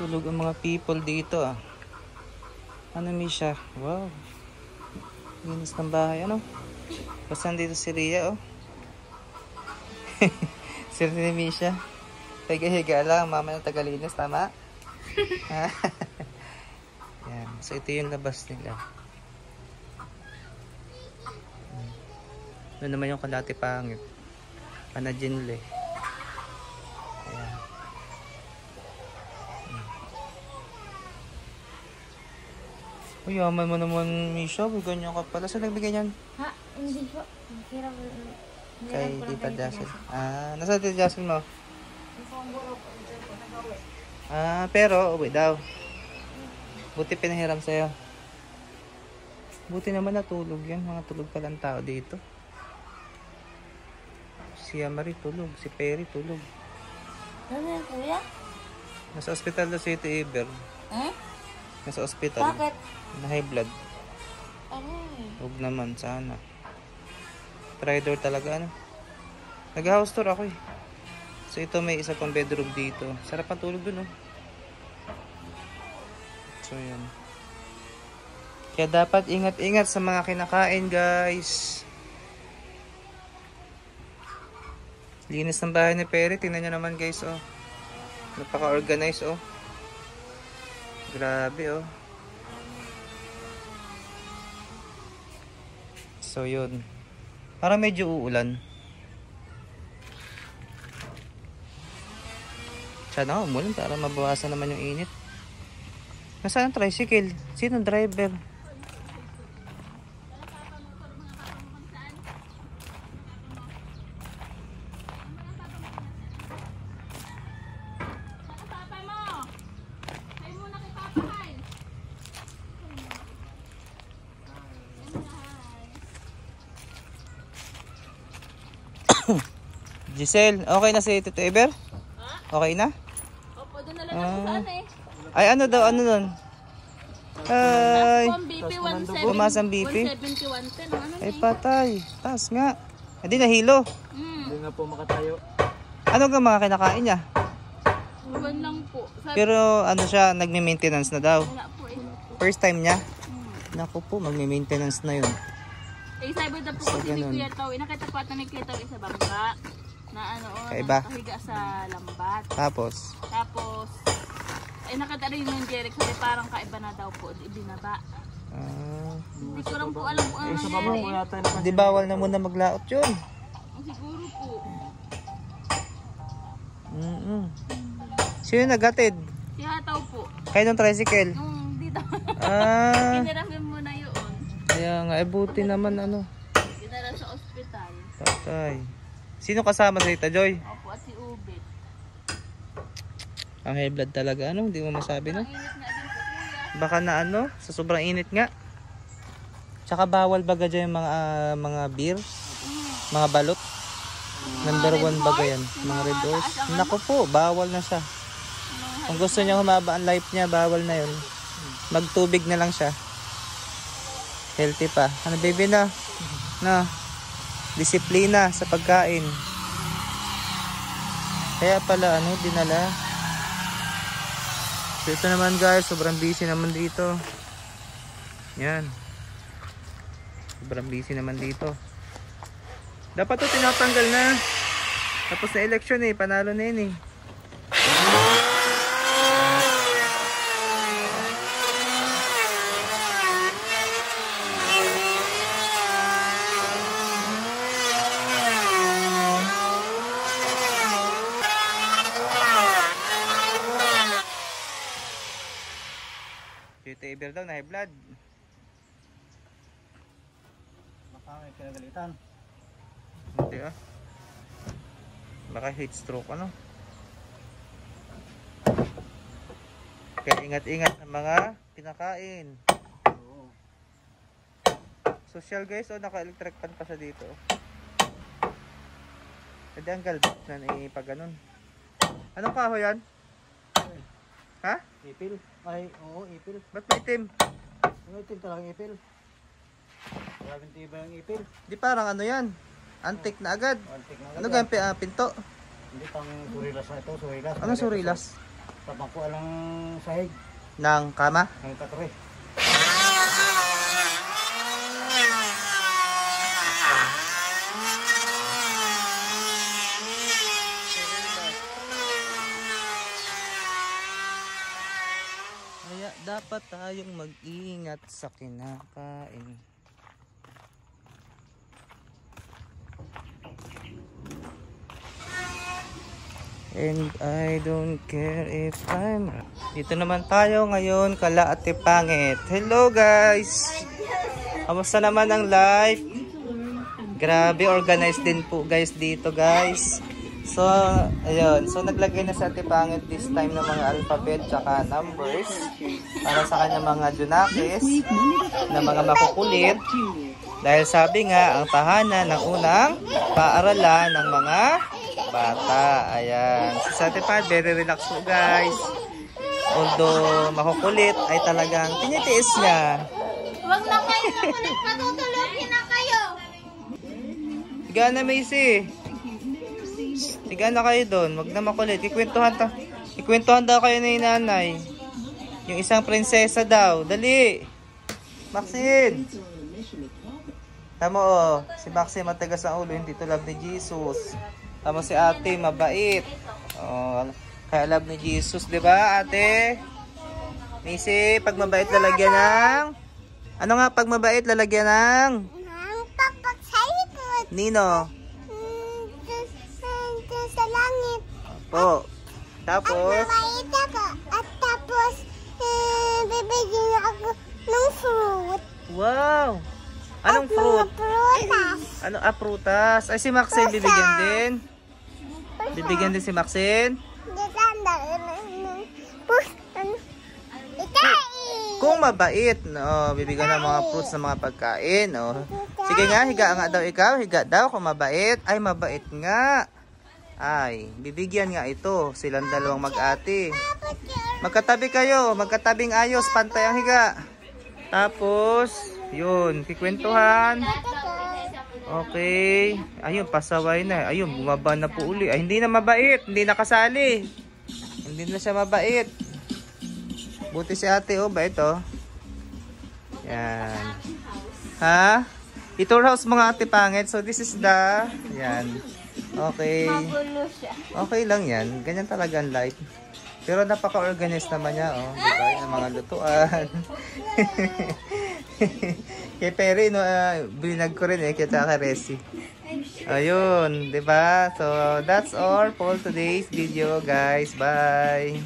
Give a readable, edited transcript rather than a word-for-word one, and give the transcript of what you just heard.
Tulog ang mga people dito ah. Ano Misha? Wow. Linis ng bahay. Ano? Basta dito si Ria oh. Sir ni Misha. Higa-higa lang. Mama ng tagalinis. Tama? Yan. So ito yung labas nila. Ano naman yung kalati pangit. Panajinle. Ayan. Uy, yaman mo naman, Misha. Ganyan ka pala. Saan nagbigay niyan? Ha? Hindi po. Hirap. Kay Tita Jassel. Ah, nasa Tita Jassel mo? Ah, pero uwi daw. Buti pinahiram sa'yo. Buti naman natulog yan. Mga tulog palang tao dito. Si Amari tulog. Si Perry tulog. Ano yan, kuya? Nasa ospital na si Tita Eber. Eh? Nasa ospital. Bakit? Na high blood. Aray. Huwag naman, sana. Tridor talaga, ano? Nag-house tour ako eh. So ito may isa pang bedroom dito. Sarap ang tulog dun, oh. So yan. Kaya dapat ingat-ingat sa mga kinakain, guys. Linis ng bahay ni Perry. Tingnan nyo naman, guys, oh. Napaka-organized, oh. Grabe, oh. So yun. Parang medyo uulan. Sana umulan para mabawasan naman yung init. Nasaan ang tricycle? Sino ang driver? Giselle, okay na si Tito Eber? Okay na? Opo, doon na lang ako saan eh. Ay, ano daw? Ano nun? Ay, BP 17. pumas ang BP. 171. Ano Ay, patay. Taas nga. Hindi nahilo. Hindi nga po makatayo. Ano nga mga kinakain niya? Uwan lang po. Pero ano siya, nagme-maintenance na daw. Wala po eh. First time niya? Naku po, magme-maintenance na yun. Eh, sabi na po So, kasi ganun. ni Kuya Tawi. Nakita po ata ni Kuya Tawi sa bangka. Na ano, Kaiba? nakahiga sa lambat. Tapos, Tapos, ay nakita rin yung Jeric. Sabi parang kaiba na daw po. Ibinaba. Hindi ko lang po alam kung ano Sa baba po nangyari. yata na di bawal na muna maglaot yun. Siguro po. Sino naghatid? Si Hataw po. Kayo ng tricycle? Dito. Ah, Kiniramin mo na yun. kaya nga, buti naman ano. Kinara sa ospital. Patay. Sino kasama sa Tita Joy? Opo, at si Ubit. Ang high blood talaga, ano? Hindi mo masabi, no? Ang init nga din po, kuya. Baka na ano, sa sobrang init nga. Tsaka bawal baga dyan yung mga beer, mga balot. Number 1 baga yan, mga red horse. Naku po, bawal na siya. Kung gusto niya humaba ang life niya, bawal na yun. Magtubig na lang siya. Healthy pa. Ano baby na? Na. Disiplina sa pagkain. Kaya pala ano, dinala. So ito naman guys, sobrang busy naman dito. Yan. Sobrang busy naman dito. Dapat to tinatanggal na. Tapos na election eh, panalo na yun eh. Tito Eber daw na high blood. baka may pinagalitan. Hindi ah. Baka heat stroke ano. Kaya ingat-ingat sa mga pinakain. Oo. Social guys, oh, naka-electric pan pa siya dito. Pwede ang galbak na pag ganun. Anong kahoy yan? Ha? Ipil. Ay, oo, ipil. Ba't may itim? Ano itim talagang ipil? Maraming tiba yung ipil. Di parang ano yan? Antique na agad. Antik na Ano agad. ganyan pinto? Hindi pang surilas na ito, surilas. Ano surilas? Tapang ko alang sahig. Ng kama? Ang katre. Kaya dapat tayong mag-ingat sa kinakain. And I don't care if I'm... Dito naman tayo ngayon, kala Ate Pangit. Hello guys! Kamusta naman ang life? Grabe, organized din po guys dito guys. So, ayun. So, naglagay na sa Ate Pangit this time ng mga alphabet tsaka numbers para sa kanya mga junakis na mga makukulit. Dahil sabi nga, ang tahanan ng unang paaralan ng mga bata. Ayan. So, sa Ate Pangit, very relax po guys. Although makukulit, ay talagang tinitiis niya. Huwag na kayo makulit, matutulogin na kayo. Higa na, Macy. Higa na kayo doon. Huwag na makulit. Ikwentuhan daw kayo ni nanay. Yung isang prinsesa daw. Dali. Maxine. Tama oh. Si Maxine matigas ang ulo. Hindi tulad ni Jesus. Tama si ate. Mabait. Oh, kaya love ni Jesus. Diba ate? Macy, pag mabait lalagyan ng... Ano nga pag mabait lalagyan ng... Nino? Sa langit. Po. Tapos? Mabait ako. At tapos, bibigyan ako ng fruit. Wow! Anong At fruit? mga prutas. Ano? Ah, prutas. Ay, si Maxine bibigyan din. Bibigyan din si Maxine. Kung mabait, no, bibigyan ng mga fruits ng mga pagkain, no. Sige nga, higa nga daw ikaw, higa daw kung mabait. Ay, mabait nga. Ay, bibigyan nga ito, silang dalawang mag-ate. Magkatabi kayo, magkatabing ayos, pantay ang higa. Tapos, yun, kikwentuhan. Okay. Ayun, pasaway na. Ayun, bumaba na po uli. Ay, hindi na mabait, hindi na kasali. Hindi na siya mabait. Buti si ate, oh, bait, oh. Yan. Ha? Itour house mga Ate Pangit. So, this is the... Yan. Okay. Okay lang yan. Ganyan talaga ang life. Pero napaka-organized naman niya, oh. Diba? Yung mga lutuan. Kay Perry, no, binag ko rin, kaya tsaka Resi. Ayun, diba? So, that's all for today's video, guys. Bye!